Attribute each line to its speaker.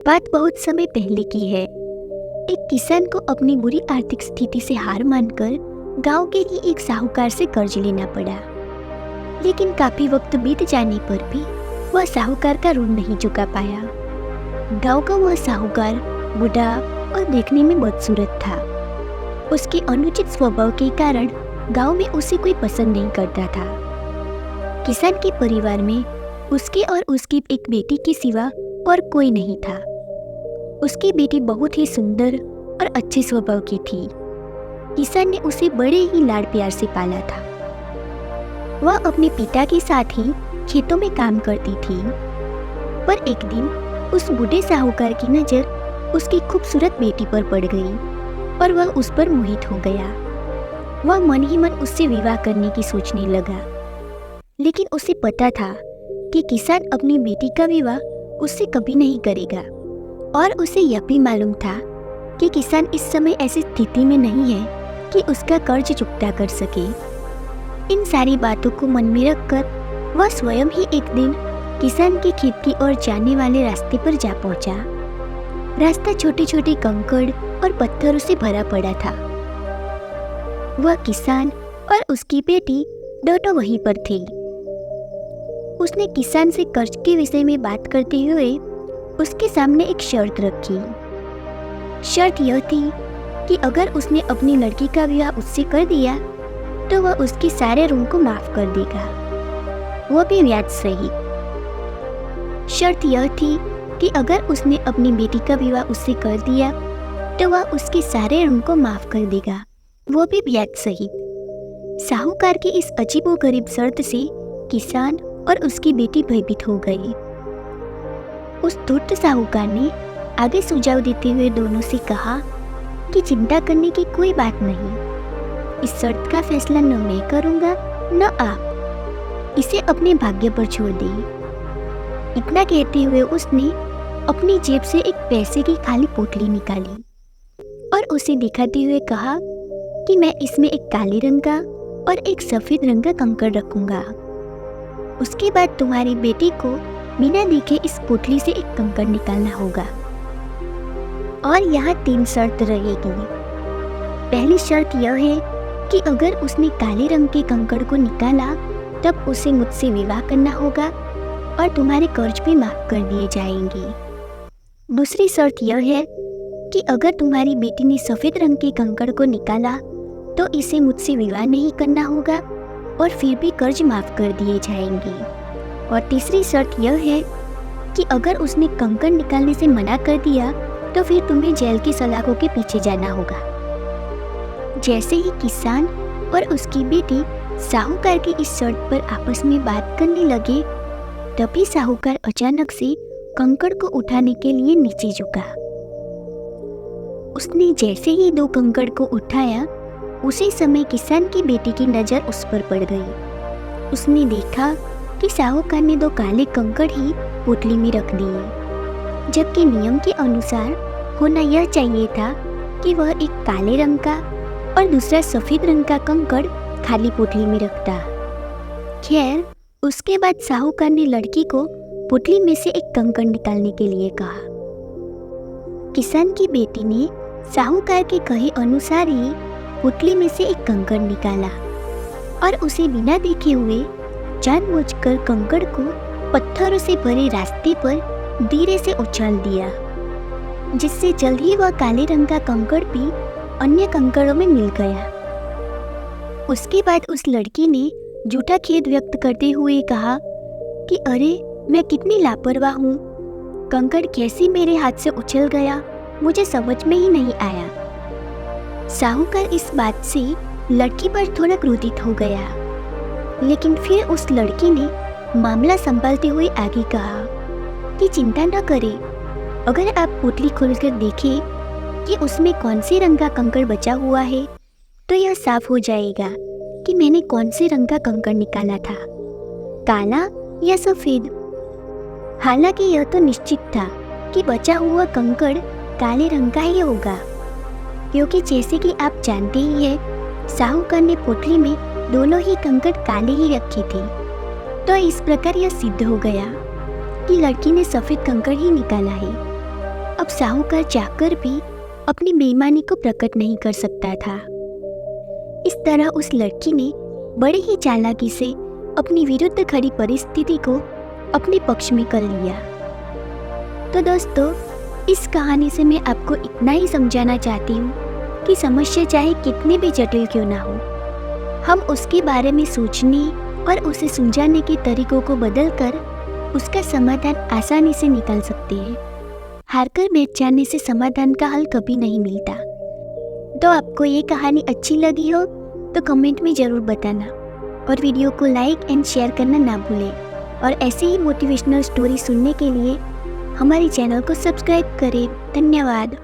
Speaker 1: बात बहुत समय पहले की है। एक किसान को अपनी बुरी आर्थिक स्थिति से हार मानकर गांव के ही एक साहूकार से कर्ज लेना पड़ा। लेकिन काफी वक्त बीत जाने पर भी वह साहूकार का ऋण नहीं चुका पाया। गांव का वह साहूकार बूढ़ा और देखने में बदसूरत था। उसके अनुचित स्वभाव के कारण गांव में उसे कोई पसंद नहीं करता था। किसान के परिवार में उसके और उसकी एक बेटी के सिवा और कोई नहीं था। उसकी बेटी बहुत ही सुंदर और अच्छे स्वभाव की थी। किसान ने उसे बड़े ही लाड़ प्यार से पाला था। वह अपने पिता के साथ ही खेतों में काम करती थी। पर एक दिन उस बूढ़े साहूकार की नजर उसकी खूबसूरत बेटी पर पड़ गई और वह उस पर मोहित हो गया। वह मन ही मन उससे विवाह करने की सोचने लगा। लेकिन उसे पता था कि किसान अपनी बेटी का विवाह उससे कभी नहीं करेगा और उसे यह भी मालूम था कि किसान इस समय ऐसी स्थिति में नहीं है कि उसका कर्ज चुकता कर सके। इन सारी बातों को मन में रखकर वह स्वयं ही एक दिन किसान के खेत की ओर जाने वाले रास्ते पर जा पहुंचा। रास्ता छोटे छोटे कंकड़ और पत्थरों से भरा पड़ा था। वह किसान और उसकी बेटी दोनों वहीं पर थे। उसने किसान से कर्ज के विषय में बात करते हुए उसके सामने एक शर्त रखी। शर्त यह थी कि अगर उसने अपनी लड़की का विवाह उससे कर दिया तो वह उसके सारे ऋण को माफ कर देगा, वो भी ब्याज सहित। शर्त यह थी कि अगर उसने अपनी बेटी का विवाह उससे कर दिया तो वह उसके सारे ऋण को माफ कर देगा, वो भी ब्याज सहित। साहूकार की इस अजीबोगरीब शर्त से किसान और उसकी बेटी भयभीत हो गई। उस धूर्त साहूकार ने आगे सुझाव देते हुए दोनों से कहा कि चिंता करने की कोई बात नहीं। इस शर्त का फैसला न मैं करूंगा न आप। इसे अपने भाग्य पर छोड़ दें। इतना कहते हुए उसने अपनी जेब से एक पैसे की खाली पोटली निकाली और उसे दिखाते हुए कहा कि मैं इसमें एक काले रंग का और एक सफेद रंग का कंकड़ रखूंगा। उसके बाद तुम्हारी बेटी को बिना देखे इस पोटली से एक कंकड़ निकालना होगा और यहाँ 3 शर्त रहेगी। पहली शर्त यह है कि अगर उसने काले रंग के कंकड़ को निकाला तब उसे मुझसे विवाह करना होगा और तुम्हारे कर्ज भी माफ कर दिए जाएंगे। दूसरी शर्त यह है कि अगर तुम्हारी बेटी ने सफेद रंग के कंकड़ को निकाला तो इसे मुझसे विवाह नहीं करना होगा और फिर भी कर्ज माफ कर दिए जाएंगे। और तीसरी शर्त यह है कि अगर उसने कंकड़ निकालने से मना कर दिया तो फिर तुम्हें जेल की सलाखों के पीछे जाना होगा। जैसे ही किसान और उसकी बेटी साहूकार की इस शर्त पर आपस में बात करने लगे तभी साहूकार अचानक से कंकड़ को उठाने के लिए नीचे झुका। उसने जैसे ही 2 कंकड़ को उठाया उसी समय किसान की बेटी की नजर उस पर पड़ गई। उसने देखा कि साहूकार ने 2 काले कंकड़ ही पोटली में रख दिए, जबकि नियम के अनुसार होना यह चाहिए था कि वह एक काले रंग का और दूसरा सफेद रंग का कंकड़ खाली पोटली में रखता। खैर, उसके बाद साहूकार ने लड़की को पोटली में से एक कंकड़ निकालने के लिए कहा। किसान की बेटी ने साहूकार के कहे अनुसार ही पोटली में से एक कंकड़ निकाला और उसे बिना देखे हुए जानबूझकर कंकड़ को पत्थरों से भरे रास्ते पर धीरे से उछाल दिया, जिससे जल्द ही वह काले रंग का कंकड़ भी अन्य कंकड़ों में मिल गया। उसके बाद उस लड़की ने झूठा खेद व्यक्त करते हुए कहा कि अरे मैं कितनी लापरवाह हूँ, कंकड़ कैसे मेरे हाथ से उछल गया मुझे समझ में ही नहीं आया। साहूकार इस बात से लड़की पर थोड़ा क्रोधित हो गया, लेकिन फिर उस लड़की ने मामला संभालते हुए आगे कहा कि चिंता न करें, अगर आप पोटली खोलकर देखें कि उसमें कौन से रंग का कंकड़ बचा हुआ है तो यह साफ हो जाएगा कि मैंने कौन से रंग का कंकड़ निकाला था, काला या सफेद। हालांकि यह तो निश्चित था कि बचा हुआ कंकड़ काले रंग का ही होगा, क्योंकि जैसे कि आप जानते ही हैं साहूकार ने पोटली में दोनों ही कंकड़ काले ही रखे थे। तो इस प्रकार यह सिद्ध हो गया कि लड़की ने सफेद कंकड़ ही निकाला है। अब साहूकार चाहकर भी अपनी बेईमानी को प्रकट नहीं कर सकता था। इस तरह उस लड़की ने बड़े ही चालाकी से अपनी विरुद्ध खड़ी परिस्थिति को अपने पक्ष में कर लिया। तो दोस्तों, इस कहानी से मैं आपको इतना ही समझाना चाहती हूँ कि समस्या चाहे कितनी भी जटिल क्यों ना हो, हम उसके बारे में सोचने और उसे सुलझाने के तरीकों को बदलकर उसका समाधान आसानी से निकाल सकते हैं। हारकर बैठ जाने से समाधान का हल कभी नहीं मिलता। तो आपको ये कहानी अच्छी लगी हो तो कमेंट में ज़रूर बताना और वीडियो को लाइक एंड शेयर करना ना भूलें। और ऐसे ही मोटिवेशनल स्टोरी सुनने के लिए हमारे चैनल को सब्सक्राइब करें। धन्यवाद।